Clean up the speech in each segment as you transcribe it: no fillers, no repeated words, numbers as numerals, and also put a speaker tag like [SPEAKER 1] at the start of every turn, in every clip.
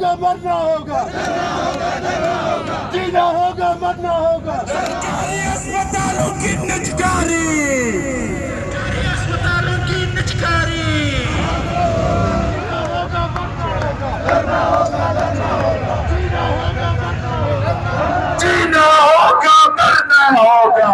[SPEAKER 1] होगा मरना होगा, जीना होगा मरना होगा।
[SPEAKER 2] सरकारी अस्पतालों की निजकारी, अस्पतालों की निजकारी,
[SPEAKER 1] जीना होगा मरना होगा।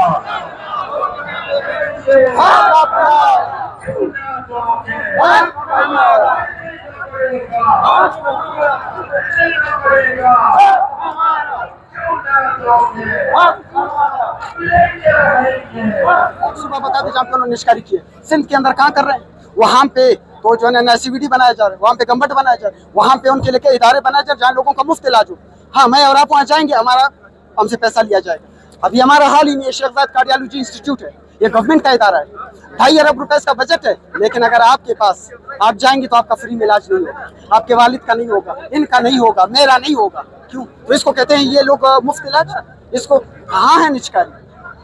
[SPEAKER 3] सुबह बता दी जहाँ निष्कारी किए सिंध के अंदर कहाँ कर रहे हैं, वहाँ पे तो जो है NICVD बनाया जा रहा है, वहाँ पे गम्बट बनाया जा रहा है, वहाँ पे उनके लेके इदारे बनाए जा रहे हैं जहाँ लोगों का मुफ्त इलाज हो। हाँ, मैं और आप वहाँ जाएंगे, हमसे पैसा लिया जाएगा। अभी हमारा हाल ही में शेख ज़ायद कार्डियोलॉजी इंस्टीट्यूट है, ये गवर्नमेंट का इदारा है, 2.5 अरब रुपए का बजट है। लेकिन अगर आपके पास आप जाएंगे तो आपका फ्री में इलाज नहीं होगा, आपके वालिद का नहीं होगा, इनका नहीं होगा, मेरा नहीं होगा। क्यों? तो इसको कहते हैं ये लोग मुफ्त इलाज। इसको कहाँ है निजकारी?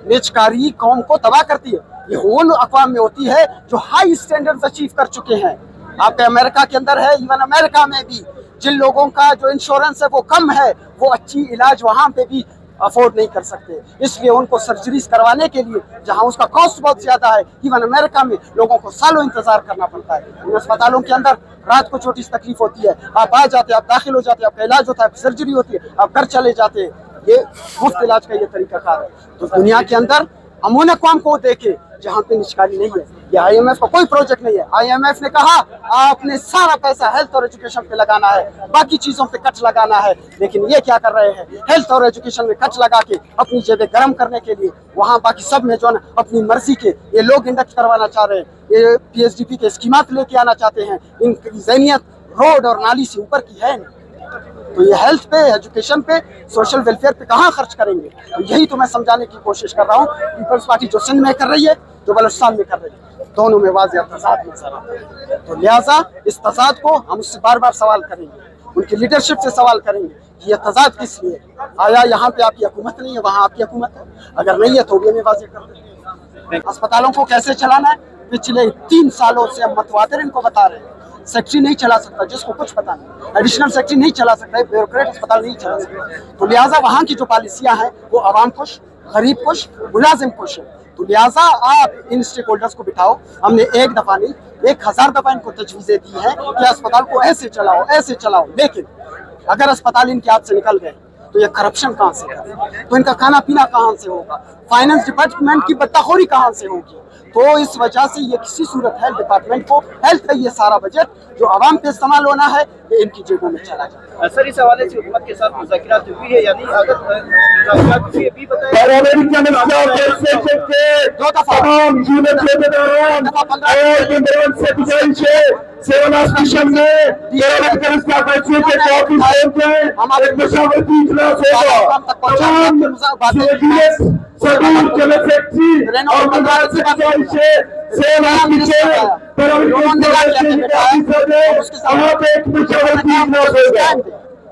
[SPEAKER 3] निजकारी कौम को तबाह करती है। ये होल अक़वाम में होती है जो हाई स्टैंडर्ड्स अचीव कर चुके हैं। आपके अमेरिका के अंदर है, इवन अमेरिका में भी जिन लोगों का जो इंश्योरेंस है वो कम है, वो अच्छी इलाज वहाँ पे भी अफोर्ड नहीं कर सकते। इसलिए उनको सर्जरीज करवाने के लिए जहाँ उसका कॉस्ट बहुत ज्यादा है, इवन अमेरिका में लोगों को सालों इंतजार करना पड़ता है। इन अस्पतालों के अंदर रात को छोटी सी तकलीफ होती है, आप आ जाते हैं, आप दाखिल हो जाते हैं, आपका इलाज होता है, सर्जरी होती है, आप घर चले जाते हैं। ये मुफ्त इलाज का ये तरीकाकार है। तो दुनिया के अंदर अमून अक़वाम को देखे जहाँ पे निष्कारी नहीं है। ये IMF का कोई प्रोजेक्ट नहीं है। IMF ने कहा आपने सारा पैसा हेल्थ और एजुकेशन पे लगाना है, बाकी चीजों पे कट लगाना है। लेकिन ये क्या कर रहे हैं, हेल्थ और एजुकेशन में कट लगा के अपनी जेबें गर्म करने के लिए वहाँ बाकी सब में जो है अपनी मर्जी के ये लोग इंडक्ट करवाना चाह रहे हैं, ये PSDP के स्कीमात लेके आना चाहते हैं। इनकी ज़हनियत रोड और नाली से ऊपर की है। तो ये हेल्थ पे, एजुकेशन पे, सोशल वेलफेयर पे कहाँ खर्च करेंगे? तो यही तो मैं समझाने की कोशिश कर रहा हूँ। पीपल्स पार्टी जो सिंध में कर रही है, जो बलूचिस्तान में कर रही है, दोनों में वाज़ेह तज़ाद नजर आता है। तो लिहाजा इस तज़ाद को हम उससे बार बार सवाल करेंगे, उनकी लीडरशिप से सवाल करेंगे कि यह तज़ाद किस लिए? आया यहाँ पे आपकी हुकूमत नहीं है, वहाँ आपकी हुकूमत है? अगर नहीं है तो भी हमें वाज़ेह कर दें। अस्पतालों को कैसे चलाना है, पिछले 3 सालों से हम मतवातिर इनको बता रहे हैं। सेक्रेटरी नहीं चला सकता जिसको कुछ पता नहीं, एडिशनल सेक्रेटरी नहीं चला सकता, ब्यूरोक्रेट अस्पताल नहीं चला सकता। तो लिहाजा वहाँ की जो पॉलिसियाँ हैं वो आवाम खुश, गरीब खुश, मुलाजिम खुश है। तो लिहाजा आप इन स्टेक होल्डर्स को बिठाओ। हमने एक दफ़ा नहीं 1000 दफ़ा इनको तजवीज़ें दी हैं कि अस्पताल को ऐसे चलाओ, ऐसे चलाओ। लेकिन अगर अस्पताल इनके हाथ से निकल गए तो ये करप्शन कहाँ से करें, तो इनका खाना पीना कहाँ से होगा, फाइनेंस डिपार्टमेंट की बदतखोरी कहाँ से होगी? तो इस वजह से ये किसी सूरत हेल्थ डिपार्टमेंट को, हेल्थ का ये सारा बजट जो आवाम पे इस्तेमाल होना है ये इनकी जेबों में चला जाए।
[SPEAKER 4] सर, इस हवाले से हुकूमत के साथ मुज़ाकिरात हुई है या नहीं? अगर मुज़ाकिरात हुई भी बताएं।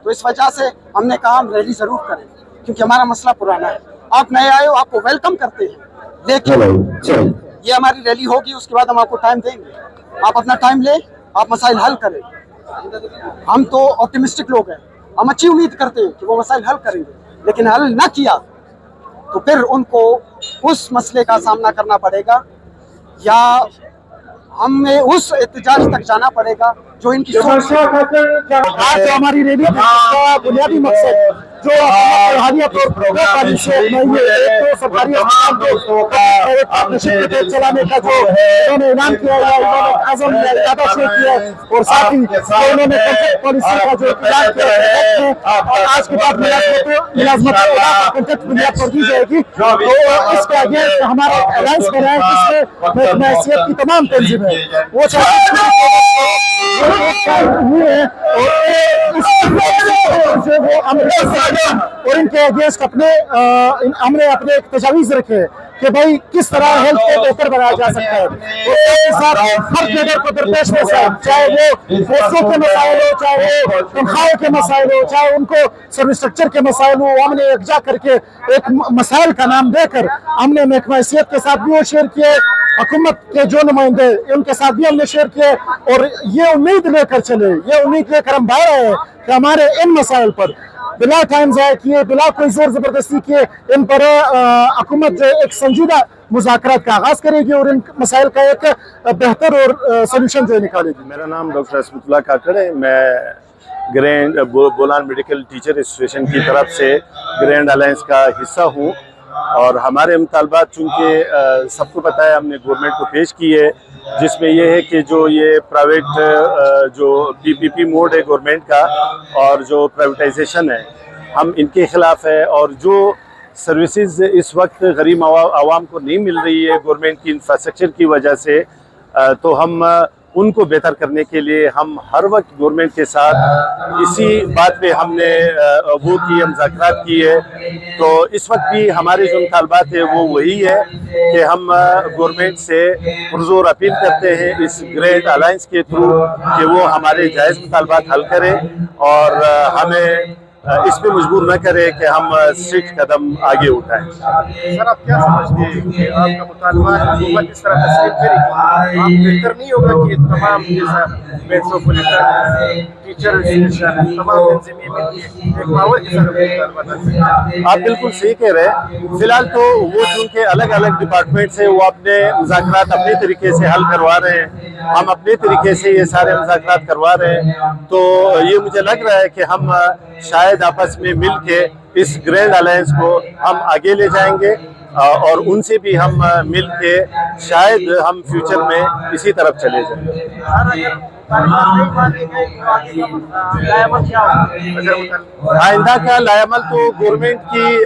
[SPEAKER 3] तो इस वजह से हमने कहा हम रैली जरूर करें, क्योंकि हमारा मसला पुराना है। आप नए आए हो, आपको वेलकम करते हैं, लेकिन ये हमारी रैली होगी, उसके बाद हम आपको टाइम देंगे। आप अपना टाइम लें, आप मसाइल हल करें। हम तो ऑप्टिमिस्टिक लोग हैं, हम अच्छी उम्मीद करते हैं कि वो मसाइल हल करेंगे, लेकिन हल ना किया तो फिर उनको उस मसले का सामना करना पड़ेगा या हमें उस एहतजाज तक जाना पड़ेगा जो इनकी सोच है। आज हमारी रैली का बुनियादी मकसद जो सरकारी चलाने का जो उन्होंने ऐलान किया है, उन्होंने आज़म इरादा शेयर किया और साथ ही उन्होंने पॉलिसी का जो इक़रार किया और आज के बाद मुलाज़मत कॉन्ट्रैक्ट बुनियाद पर दी जाएगी। तो इसके अगेंस्ट हमारा अलायंस कर रहा है, जिसमें हैसियत की तमाम तंजीम है वो और इनके अगेंस्ट हमने अपने तजावीज रखे कि भाई किस तरह हेल्थ को बेहतर बनाया जा सकता है। उसके साथ हर जगह को दरपेश मसाइल, चाहे वो पोस्टों के मसाइल हो, चाहे वो तनख्वाहों के मसाइल हो, चाहे उनको सर्विस स्ट्रक्चर के मसाइल हो, हमने एकजा करके एक मसाइल का नाम देकर हमने महकमा हैसियत के साथ भी वो शेयर किए
[SPEAKER 5] حکومت کے جو نمائندے ان کے ساتھ بھی ہم نے شیئر کیے اور یہ امید لے کر چلے، یہ امید لے کر ہم باہر آئے ہیں کہ ہمارے ان مسائل پر بلا ٹائم ضائع کیے، بلا کوئی زور زبردستی کیے، ان پر حکومت جو ایک سنجیدہ مذاکرات کا آغاز کرے گی اور ان مسائل کا ایک بہتر اور سولوشن جو نکالے گی۔
[SPEAKER 6] میرا نام ڈاکٹر عصمت اللہ کاکڑ ہے، میں grand Bolan medical teacher association کی طرف سے گرینڈ الائنس کا حصہ ہوں، اور ہمارے مطالبات چونکہ سب کو پتہ ہے ہم نے گورنمنٹ کو پیش کی ہے، جس میں یہ ہے کہ جو یہ پرائیویٹ جو پی پی پی موڈ ہے گورنمنٹ کا اور جو پرائیویٹائزیشن ہے ہم ان کے خلاف ہے، اور جو سروسز اس وقت غریب عوام کو نہیں مل رہی ہے گورنمنٹ کی انفراسٹرکچر کی وجہ سے، تو ہم ان کو بہتر کرنے کے لیے ہم ہر وقت گورنمنٹ کے ساتھ اسی بات پہ ہم نے وہ کی مذاکرات کی ہے۔ تو اس وقت بھی ہمارے جو مطالبات ہیں وہ وہی ہے کہ ہم گورنمنٹ سے پرزور اپیل کرتے ہیں اس گرینڈ الائنس کے تھرو کہ وہ ہمارے جائز مطالبات حل کرے اور ہمیں اس پہ مجبور نہ کرے کہ ہم سٹرکٹ قدم آگے اٹھائیں۔
[SPEAKER 4] سر آپ کیا سمجھتے ہیں کہ آپ کا مطالبہ حکومت اس طرح تسلیم کرے گی؟ آپ بہتر نہیں ہوگا کہ تمام جیسا میٹروپولیٹن ٹیچر ایسوسیشن تمام تنظیمیں مل کے ایک پاور کے ساتھ مطالبہ کریں؟
[SPEAKER 6] آپ بالکل صحیح کہہ رہے ہیں، فی الحال تو وہ چونکہ الگ الگ ڈپارٹمنٹ سے وہ اپنے مذاکرات اپنے طریقے سے حل کروا رہے ہیں، ہم اپنے طریقے سے یہ سارے مذاکرات کروا رہے ہیں، تو یہ مجھے لگ رہا ہے کہ ہم شاید آپس میں مل کے اس گرینڈ الائنس کو ہم آگے لے جائیں گے اور ان سے بھی ہم مل کے شاید ہم فیوچر میں اسی طرف چلے جائیں۔ آئندہ کا لائحہ تو گورنمنٹ کی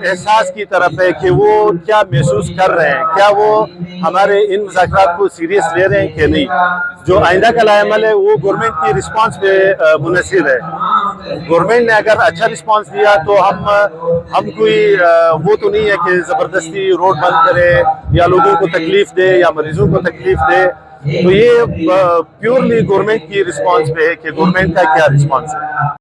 [SPEAKER 6] احساس کی طرف ہے کہ وہ کیا محسوس کر رہے ہیں، کیا وہ ہمارے ان مذاکرات کو سیریس لے رہے ہیں کہ نہیں۔ جو آئندہ کا لائحہ ہے وہ گورنمنٹ کی رسپانس پہ منحصر ہے۔ گورنمنٹ نے اگر اچھا رسپانس دیا تو ہم کوئی وہ تو نہیں ہے کہ زبردستی روڈ بند کرے یا لوگوں کو تکلیف دے یا مریضوں کو تکلیف دے، تو یہ پیورلی گورنمنٹ کی رسپانس پہ ہے کہ گورنمنٹ کا کیا رسپانس ہے۔